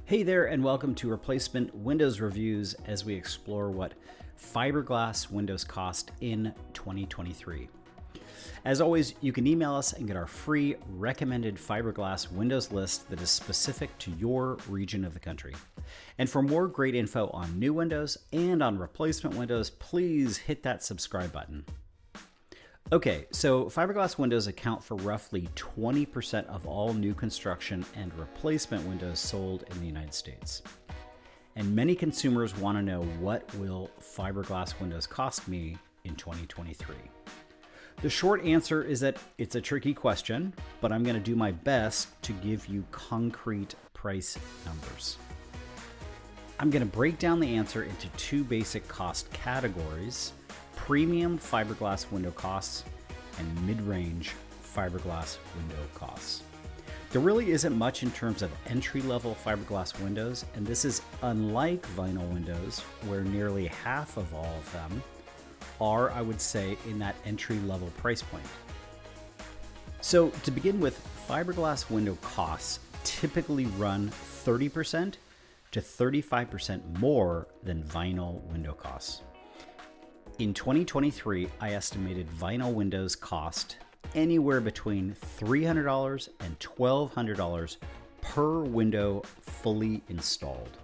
Hey there, and welcome to Replacement Windows Reviews as we explore what fiberglass windows cost in 2023. As always, you can email us and get our free recommended fiberglass windows list that is specific to your region of the country. And for more great info on new windows and on replacement windows, please hit that subscribe button. Okay, so fiberglass windows account for roughly 20% of all new construction and replacement windows sold in the United States. And many consumers want to know, what will fiberglass windows cost me in 2023? The short answer is that it's a tricky question, but I'm going to do my best to give you concrete price numbers. I'm going to break down the answer into two basic cost categories: premium fiberglass window costs and mid-range fiberglass window costs. There really isn't much in terms of entry-level fiberglass windows, and this is unlike vinyl windows, where nearly half of all of them are, I would say, in that entry-level price point. So to begin with, fiberglass window costs typically run 30% to 35% more than vinyl window costs. In 2023, I estimated vinyl windows cost anywhere between $300 and $1,200 per window fully installed.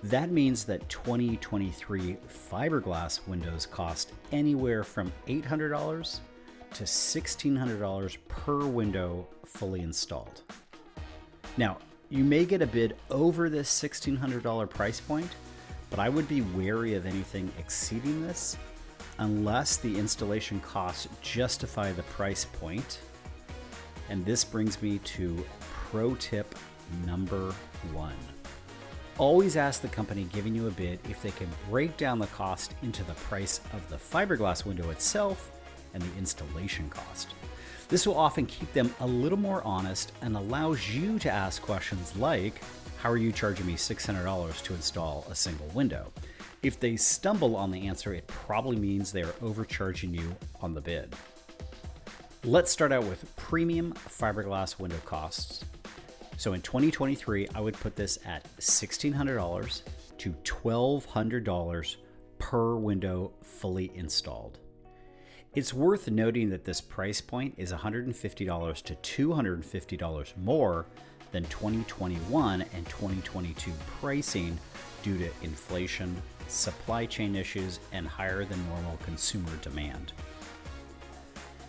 That means that 2023 fiberglass windows cost anywhere from $800 to $1,600 per window fully installed. Now, you may get a bid over this $1,600 price point, but I would be wary of anything exceeding this unless the installation costs justify the price point. And this brings me to pro tip number one. Always ask the company giving you a bid if they can break down the cost into the price of the fiberglass window itself and the installation cost. This will often keep them a little more honest and allows you to ask questions like, how are you charging me $600 to install a single window? If they stumble on the answer, it probably means they are overcharging you on the bid. Let's start out with premium fiberglass window costs. So in 2023, I would put this at $1,600 to $1,200 per window fully installed. It's worth noting that this price point is $150 to $250 more than 2021 and 2022 pricing due to inflation, supply chain issues, and higher than normal consumer demand.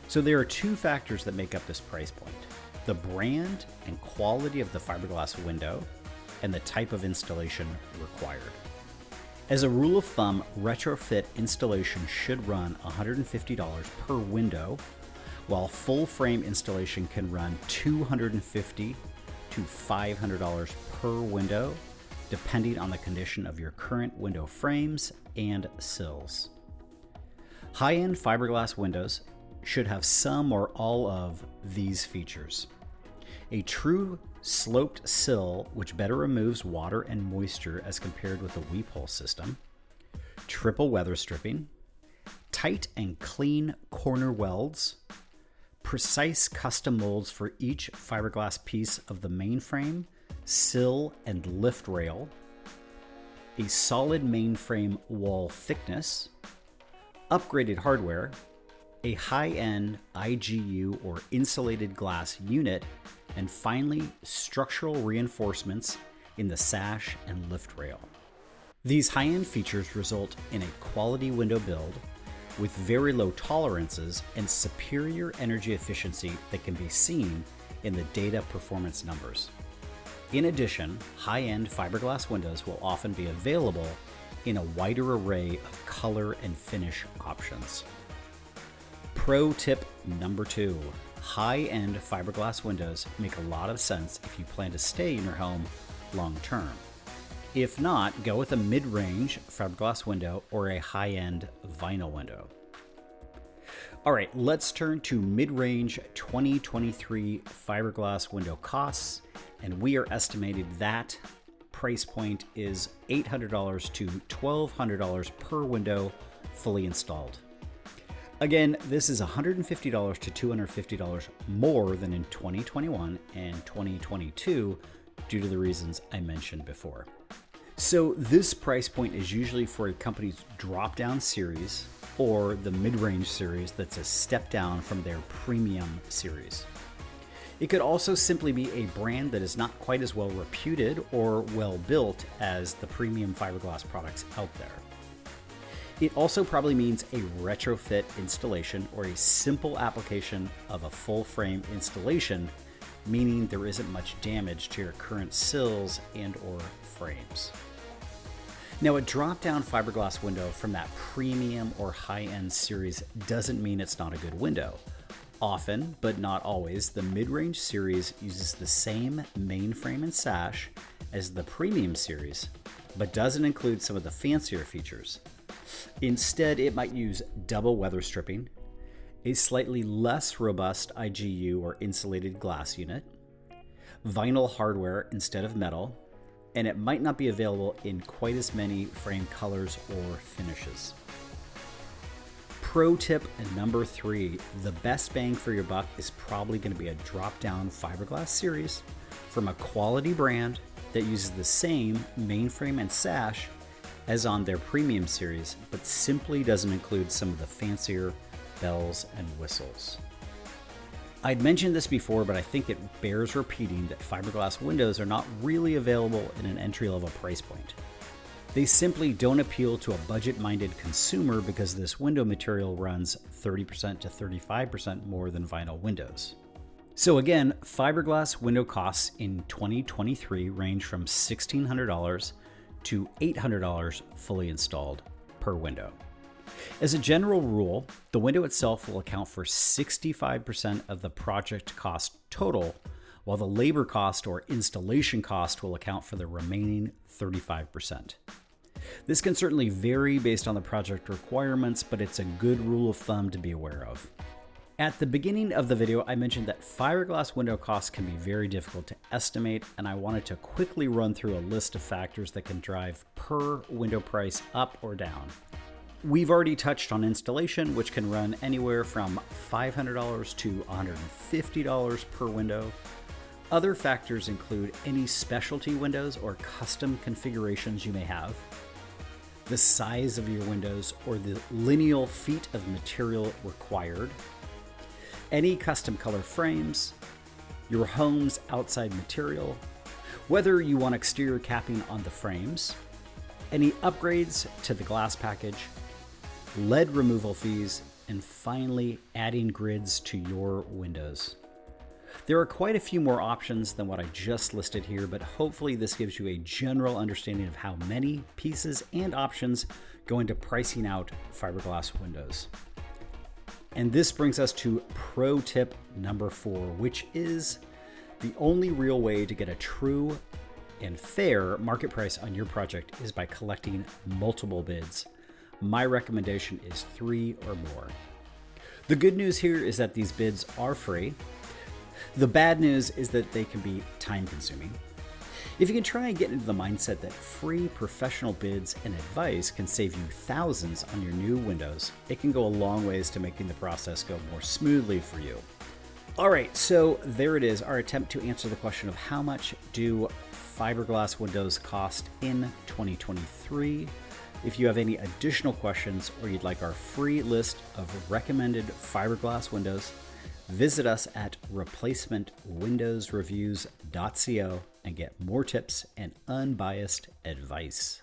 So there are two factors that make up this price point: the brand and quality of the fiberglass window, and the type of installation required. As a rule of thumb, retrofit installation should run $150 per window, while full frame installation can run $250 to $500 per window, depending on the condition of your current window frames and sills. High-end fiberglass windows should have some or all of these features: a true sloped sill, which better removes water and moisture as compared with the weep hole system, triple weather stripping, tight and clean corner welds, precise custom molds for each fiberglass piece of the mainframe, sill, and lift rail, a solid mainframe wall thickness, upgraded hardware, a high-end IGU or insulated glass unit, and finally, structural reinforcements in the sash and lift rail. These high-end features result in a quality window build with very low tolerances and superior energy efficiency that can be seen in the data performance numbers. In addition, high-end fiberglass windows will often be available in a wider array of color and finish options. Pro tip number two: high-end fiberglass windows make a lot of sense if you plan to stay in your home long term. If not, go with a mid-range fiberglass window or a high-end vinyl window. All right, let's turn to mid-range 2023 fiberglass window costs, and we are estimated that price point is $800 to $1,200 per window fully installed. Again, this is $150 to $250 more than in 2021 and 2022 due to the reasons I mentioned before. So this price point is usually for a company's drop-down series or the mid-range series that's a step down from their premium series. It could also simply be a brand that is not quite as well reputed or well built as the premium fiberglass products out there. It also probably means a retrofit installation or a simple application of a full frame installation, meaning there isn't much damage to your current sills and or frames. Now, a drop-down fiberglass window from that premium or high-end series doesn't mean it's not a good window. Often, but not always, the mid-range series uses the same main frame and sash as the premium series, but doesn't include some of the fancier features. Instead, it might use double weather stripping, a slightly less robust IGU or insulated glass unit, vinyl hardware instead of metal, and it might not be available in quite as many frame colors or finishes. Pro tip number 3, the best bang for your buck is probably going to be a drop-down fiberglass series from a quality brand that uses the same mainframe and sash as on their premium series, but simply doesn't include some of the fancier bells and whistles. I'd mentioned this before, but I think it bears repeating that fiberglass windows are not really available in an entry-level price point. They simply don't appeal to a budget-minded consumer because this window material runs 30% to 35% more than vinyl windows. So again, fiberglass window costs in 2023 range from $1,600 to $800 fully installed per window. As a general rule, the window itself will account for 65% of the project cost total, while the labor cost or installation cost will account for the remaining 35%. This can certainly vary based on the project requirements, but it's a good rule of thumb to be aware of. At the beginning of the video, I mentioned that fiberglass window costs can be very difficult to estimate, and I wanted to quickly run through a list of factors that can drive per window price up or down. We've already touched on installation, which can run anywhere from $500 to $150 per window. Other factors include any specialty windows or custom configurations you may have, the size of your windows or the lineal feet of material required, any custom color frames, your home's outside material, whether you want exterior capping on the frames, any upgrades to the glass package, lead removal fees, and finally adding grids to your windows. There are quite a few more options than what I just listed here, but hopefully this gives you a general understanding of how many pieces and options go into pricing out fiberglass windows. And this brings us to pro tip number 4, which is the only real way to get a true and fair market price on your project is by collecting multiple bids. My recommendation is 3 or more. The good news here is that these bids are free. The bad news is that they can be time consuming. If you can try and get into the mindset that free professional bids and advice can save you thousands on your new windows, it can go a long ways to making the process go more smoothly for you. All right, so there it is, our attempt to answer the question of how much do fiberglass windows cost in 2023. If you have any additional questions or you'd like our free list of recommended fiberglass windows, visit us at replacement.windowsreviews.co and get more tips and unbiased advice.